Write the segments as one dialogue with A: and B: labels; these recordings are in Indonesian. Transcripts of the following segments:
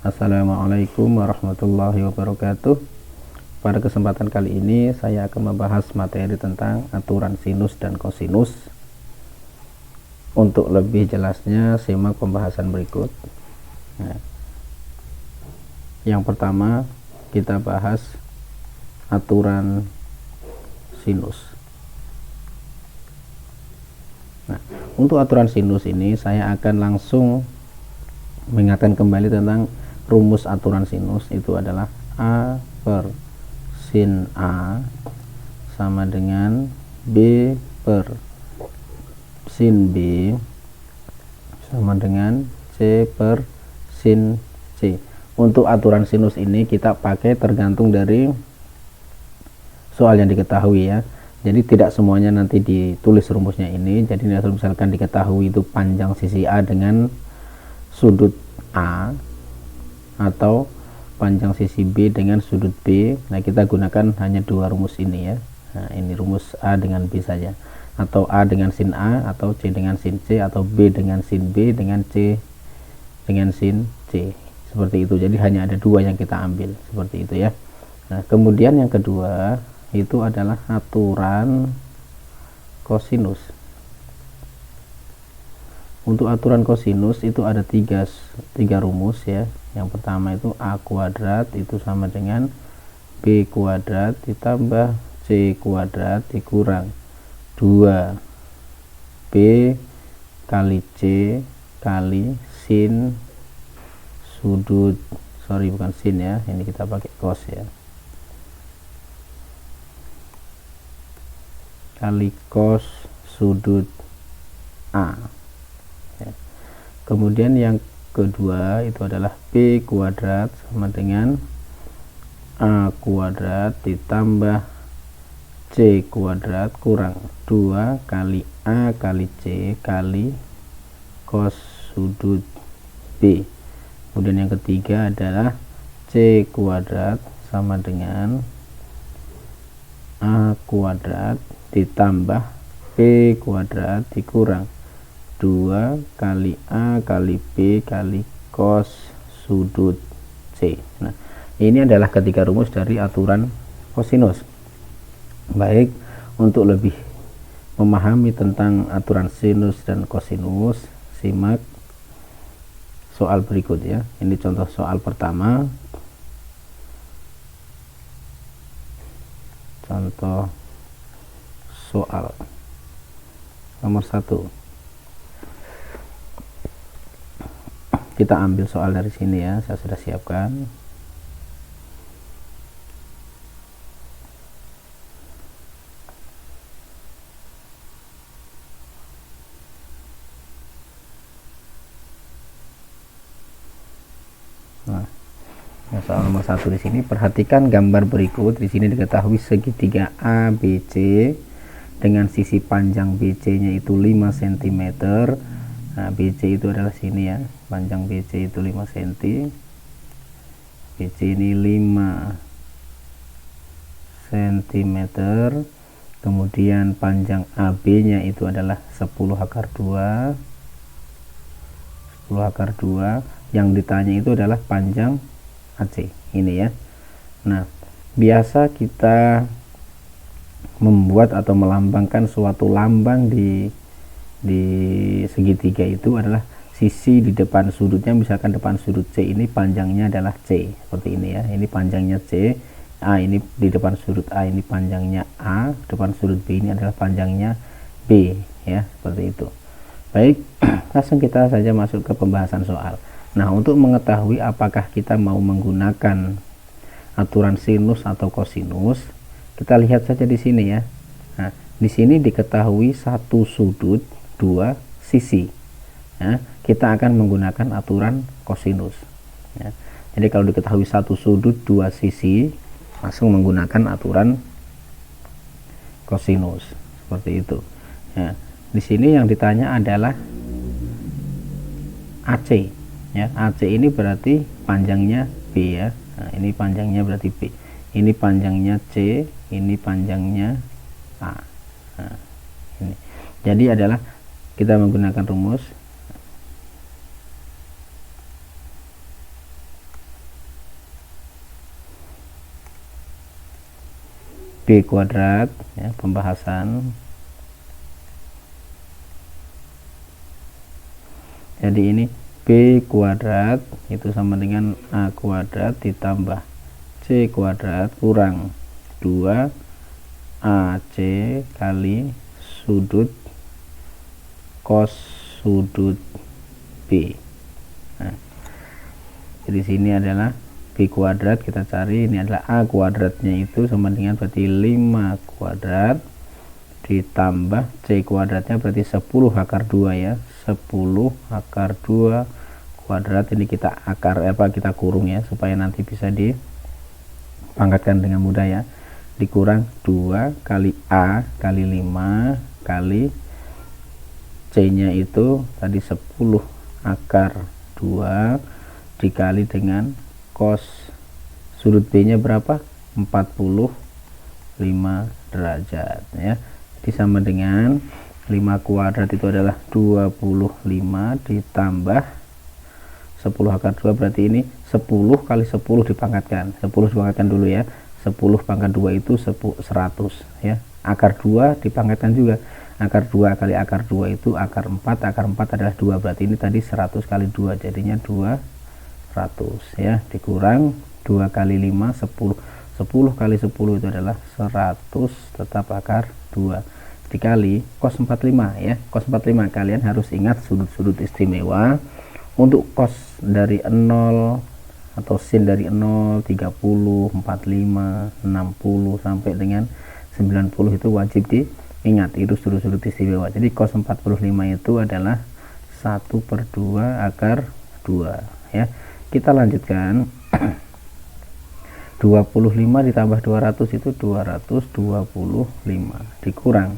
A: Assalamualaikum warahmatullahi wabarakatuh. Pada kesempatan kali ini saya akan membahas materi tentang aturan sinus dan kosinus. Untuk lebih jelasnya simak pembahasan berikut. Nah, yang pertama kita bahas aturan sinus. Nah, untuk aturan sinus ini saya akan langsung mengingatkan kembali tentang rumus aturan sinus. Itu adalah A per sin A sama dengan B per sin B sama dengan C per sin C. Untuk aturan sinus ini kita pakai tergantung dari soal yang diketahui ya. Jadi tidak semuanya nanti ditulis rumusnya ini. Jadi misalkan diketahui itu panjang sisi A dengan sudut A atau panjang sisi B dengan sudut B. Nah, kita gunakan hanya dua rumus ini ya. Nah, ini rumus A dengan B saja, atau A dengan sin A, atau C dengan sin C, atau B dengan sin B dengan C dengan sin C. Seperti itu. Jadi hanya ada dua yang kita ambil seperti itu ya. Nah, kemudian yang kedua itu adalah aturan kosinus. Untuk aturan kosinus itu ada tiga rumus ya. Yang pertama itu A kuadrat itu sama dengan B kuadrat ditambah C kuadrat dikurang 2B kali C kali sin sudut, bukan sin ya, ini kita pakai cos ya, kali cos sudut A. Kemudian yang kedua itu adalah B kuadrat sama dengan A kuadrat ditambah C kuadrat kurang 2 kali A kali C kali cos sudut B. Kemudian yang ketiga adalah C kuadrat sama dengan A kuadrat ditambah B kuadrat dikurang 2 kali A kali B kali cos sudut C. Nah, ini adalah ketiga rumus dari aturan kosinus. Baik, untuk lebih memahami tentang aturan sinus dan kosinus, simak soal berikut ya. Ini contoh soal pertama. Contoh soal nomor 1. Kita ambil soal dari sini ya, saya sudah siapkan. Nah, soal nomor 1 di sini, perhatikan gambar berikut. Di sini diketahui segitiga ABC dengan sisi panjang BC-nya itu 5 cm. Nah, BC itu adalah sini ya, panjang BC itu 5 cm. BC ini 5 cm. Kemudian panjang AB-nya itu adalah 10 akar 2. 10 akar 2. Yang ditanya itu adalah panjang AC ini ya. Nah, biasa kita membuat atau melambangkan suatu lambang di segitiga itu adalah sisi di depan sudutnya. Misalkan depan sudut C ini panjangnya adalah C, seperti ini ya. Ini panjangnya C. A ini di depan sudut A ini panjangnya A, depan sudut B ini adalah panjangnya B ya, seperti itu. Baik, langsung kita saja masuk ke pembahasan soal. Nah, untuk mengetahui apakah kita mau menggunakan aturan sinus atau kosinus, kita lihat saja di sini ya. Nah, di sini diketahui satu sudut, dua sisi ya, kita akan menggunakan aturan kosinus ya. Jadi kalau diketahui satu sudut dua sisi, langsung menggunakan aturan kosinus seperti itu ya. Di sini yang ditanya adalah AC ya. AC ini berarti panjangnya B ya. Nah, ini panjangnya berarti B, ini panjangnya C, ini panjangnya A. Nah, ini jadi adalah kita menggunakan rumus B kuadrat, ya, pembahasan. Jadi ini B kuadrat itu sama dengan A kuadrat ditambah C kuadrat kurang 2 AC kali sudut cos sudut B. Nah, jadi sini adalah B kuadrat, kita cari ini adalah A kuadratnya itu sama dengan berarti 5 kuadrat ditambah C kuadratnya berarti 10 akar 2 ya, 10 akar 2 kuadrat. Ini kita kita kurung ya supaya nanti bisa dipangkatkan dengan mudah ya. Dikurang 2 kali A kali 5 kali C nya itu tadi 10 akar 2 dikali dengan cos sudut B nya berapa? 45 derajat ya. Jadi sama dengan 5 kuadrat itu adalah 25 ditambah 10 akar 2 berarti ini 10 kali 10 dipangkatkan. 10 dipangkatkan dulu ya. 10 pangkat 2 itu 100 ya. Akar 2 dipangkatkan juga. Akar 2 kali akar 2 itu akar 4. Akar 4 adalah 2 berarti ini tadi 100 kali 2 jadinya 200 ya, dikurang 2 kali 5 10. 10 kali 10 itu adalah 100 tetap akar 2 dikali cos 45 ya. Cos 45 kalian harus ingat sudut-sudut istimewa. Untuk cos dari 0 atau sin dari 0, 30, 45, 60 sampai dengan 90 itu wajib diingat, itu sudut-sudut istimewa. Jadi cos 45 itu adalah 1/2 akar 2 ya. Kita lanjutkan. 25 ditambah 200 itu 225 dikurang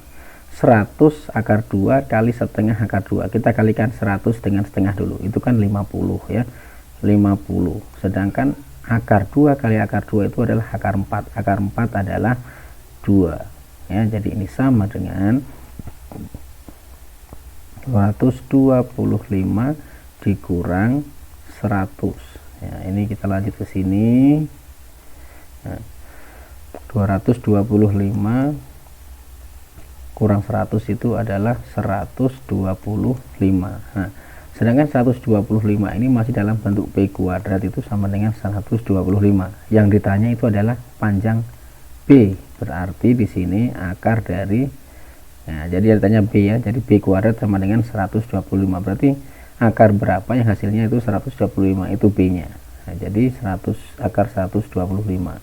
A: 100 akar 2 kali setengah akar 2. Kita kalikan 100 dengan setengah dulu, itu kan 50 ya, 50. Sedangkan akar 2 kali akar 2 itu adalah akar 4. Akar 4 adalah 2 ya. Jadi ini sama dengan 225 dikurang 100 ya. Ini kita lanjut ke sini. Nah, 225 kurang 100 itu adalah 125. Nah, sedangkan 125 ini masih dalam bentuk B kuadrat itu sama dengan 125. Yang ditanya itu adalah panjang B. Berarti di sini akar dari, nah, jadi ditanya B ya. Jadi B kuadrat sama dengan 125. Berarti akar berapa yang hasilnya itu 125 itu B-nya. Nah, jadi 100 akar 125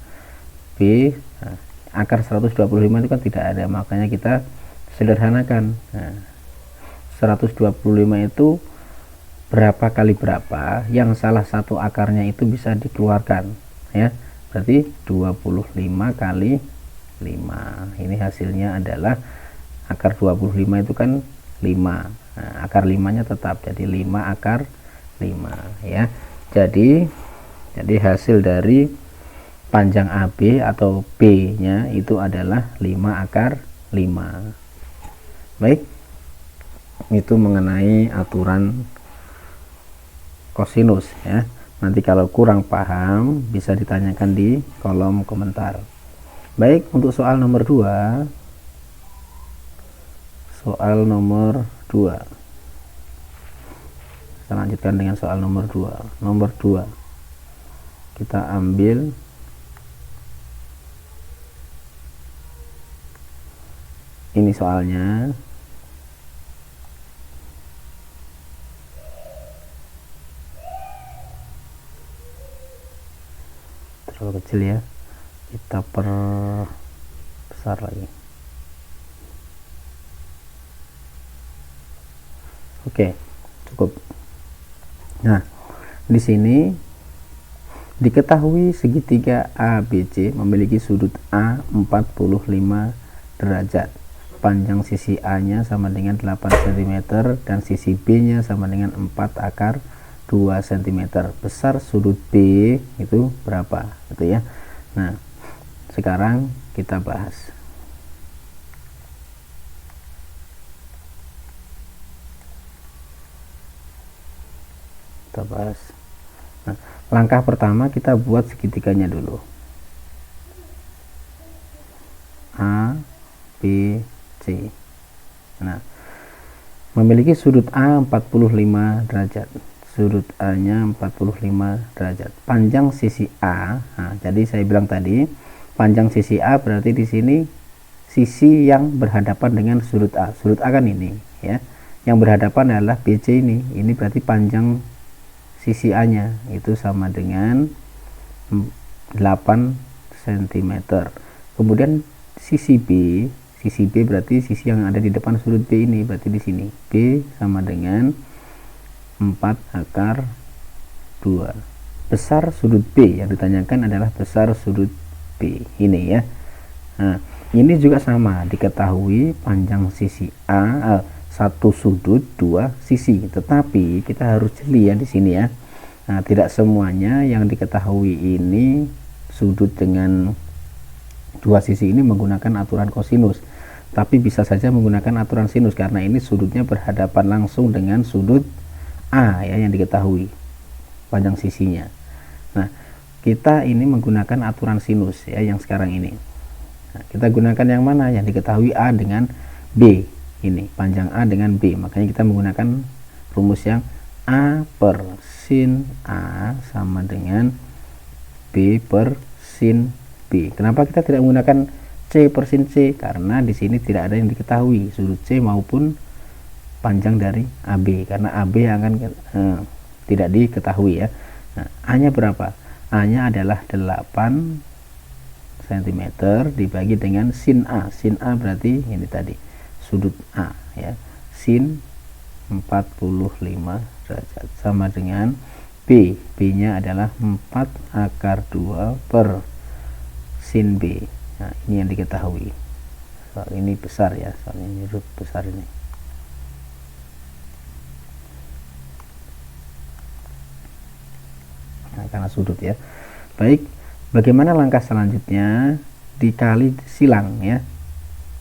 A: B. Nah, akar 125 itu kan tidak ada, makanya kita sederhanakan. Nah, 125 itu berapa kali berapa yang salah satu akarnya itu bisa dikeluarkan ya. Berarti 25 kali 5. Ini hasilnya adalah akar 25 itu kan 5. Nah, akar 5 nya tetap jadi 5 akar 5 ya. Jadi hasil dari panjang AB atau B nya itu adalah 5 akar 5. Baik, itu mengenai aturan kosinus ya. Nanti kalau kurang paham bisa ditanyakan di kolom komentar. Baik, untuk soal nomor 2. Soal nomor 2. Kita lanjutkan dengan soal nomor 2. Nomor 2. Kita ambil ini soalnya. Terlalu kecil ya, kita perbesar lagi. Oke, cukup. Nah, di sini diketahui segitiga ABC memiliki sudut A 45 derajat. Panjang sisi A nya sama dengan 8 cm dan sisi B nya sama dengan 4 akar 2 cm. Besar sudut B itu berapa gitu ya. Nah, sekarang kita bahas. Nah, langkah pertama kita buat segitiganya dulu. memiliki sudut A 45 derajat. Sudut A nya 45 derajat. Panjang sisi A. Nah, jadi saya bilang tadi panjang sisi A berarti di sini sisi yang berhadapan dengan sudut A. Sudut A kan ini ya. Yang berhadapan adalah BC ini. Ini berarti panjang sisi A nya itu sama dengan 8 cm. Kemudian sisi B berarti sisi yang ada di depan sudut B ini, berarti di sini B sama dengan 4 akar 2. Besar sudut B yang ditanyakan adalah besar sudut B ini ya. Nah, ini juga sama, diketahui panjang sisi A, satu sudut dua sisi, tetapi kita harus jeli ya di sini ya. Nah, tidak semuanya yang diketahui ini sudut dengan dua sisi ini menggunakan aturan kosinus, tapi bisa saja menggunakan aturan sinus karena ini sudutnya berhadapan langsung dengan sudut A ya, yang diketahui panjang sisinya. Nah, kita ini menggunakan aturan sinus ya yang sekarang ini. Nah, kita gunakan yang mana? Yang diketahui A dengan B ini, panjang A dengan B, makanya kita menggunakan rumus yang A per sin A sama dengan B per sin B. Kenapa kita tidak menggunakan C per sin C? Karena di sini tidak ada yang diketahui sudut C maupun panjang dari AB, karena AB akan tidak diketahui ya. Nah, A-nya berapa? A-nya adalah 8 cm dibagi dengan sin A. Sin A berarti ini tadi sudut A ya. Sin 45 derajat sama dengan B. B-nya adalah 4 akar 2 per sin B. Nah, ini yang diketahui. Soal ini besar ya, soal ini root besar ini. Nah, karena sudut ya. Baik, bagaimana langkah selanjutnya? Dikali silang ya.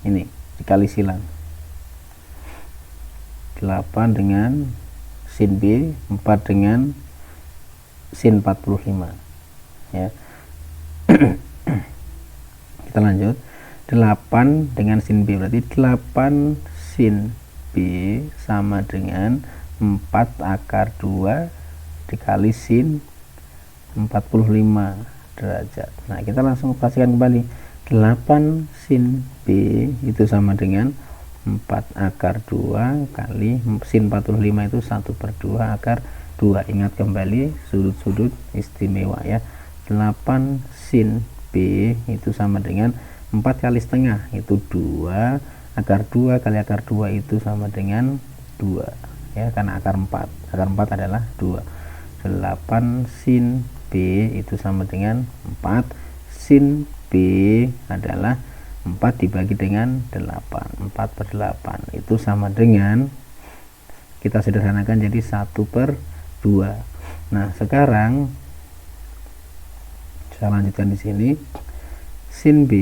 A: Ini dikali silang. 8 dengan sin B, 4 dengan sin 45 ya. Kita lanjut. 8 dengan sin B berarti 8 sin B sama dengan 4 akar 2 dikali sin 45 derajat. Nah, kita langsung pastikan kembali. 8 sin B itu sama dengan 4 akar 2 kali sin 45 itu 1/2 akar 2. Ingat kembali sudut-sudut istimewa ya. 8 sin B itu sama dengan 4 kali setengah itu 2 akar 2 kali akar 2 itu sama dengan 2 ya, karena akar 4 adalah 2. 8 sin B itu sama dengan 4 sin B adalah 4 dibagi dengan 8, 4/8 itu sama dengan, kita sederhanakan jadi 1/2. Nah, sekarang saya lanjutkan di sini. Sin B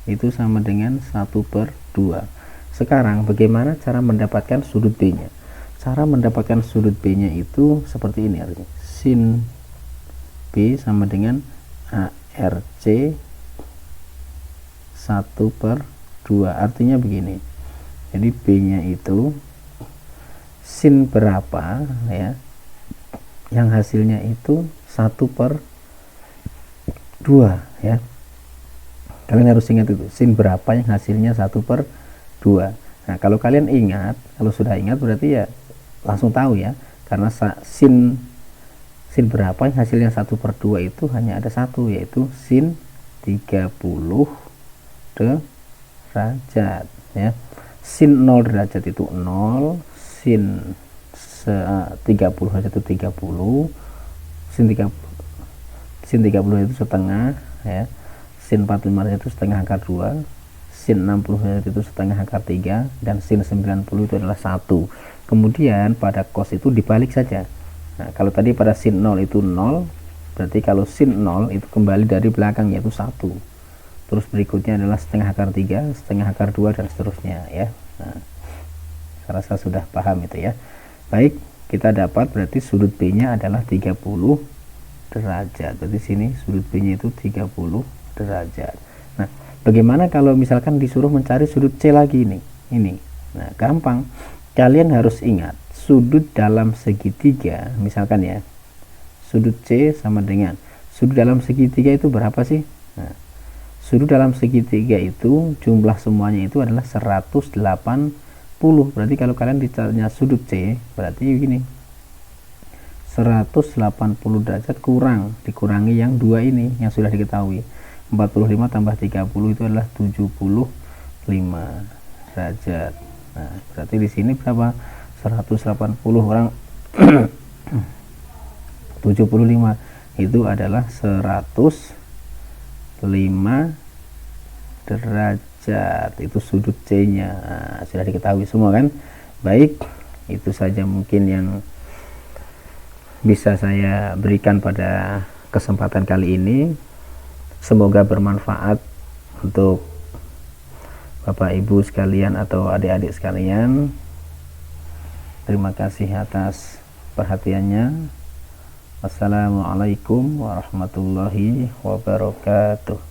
A: itu sama dengan 1/2. Sekarang bagaimana cara mendapatkan sudut B nya? Cara mendapatkan sudut B nya itu seperti ini artinya. Sin B sama dengan ARC 1/2, artinya begini. Jadi B nya itu sin berapa ya, yang hasilnya itu 1/2 ya. Kalian harus ingat itu, sin berapa yang hasilnya 1/2. Nah, kalau kalian ingat, kalau sudah ingat berarti ya langsung tahu ya, karena sin berapa yang hasilnya 1/2 itu hanya ada satu, yaitu sin 30 derajat ya. Sin 0 derajat itu 0, sin 30 derajat itu 30, sin 30 itu setengah ya, sin 45 derajat itu setengah akar 2, sin 60 derajat itu setengah akar 3, dan sin 90 itu adalah 1. Kemudian pada cos itu dibalik saja. Nah, kalau tadi pada sin 0 itu 0, berarti kalau sin 0 itu kembali dari belakang yaitu 1. Terus berikutnya adalah setengah akar 3, setengah akar 2, dan seterusnya ya. Nah, saya rasa sudah paham itu ya. Baik, kita dapat berarti sudut B nya adalah 30 derajat. Berarti sini sudut B nya itu 30 derajat. Nah, bagaimana kalau misalkan disuruh mencari sudut C lagi ini? Nah, gampang. Kalian harus ingat, sudut dalam segitiga, misalkan ya, sudut C sama dengan sudut dalam segitiga itu berapa sih? Nah, sudut dalam segitiga itu jumlah semuanya itu adalah 180. Berarti kalau kalian ditanya sudut C, berarti begini, 180 derajat dikurangi yang dua ini yang sudah diketahui. 45 tambah 30 itu adalah 75 derajat. Nah, berarti di sini berapa? 180 orang 75 itu adalah 105 derajat. Itu sudut C-nya. Nah, sudah diketahui semua kan? Baik, itu saja mungkin yang bisa saya berikan pada kesempatan kali ini. Semoga bermanfaat untuk Bapak Ibu sekalian atau adik-adik sekalian. Terima kasih atas perhatiannya. Wassalamualaikum warahmatullahi wabarakatuh.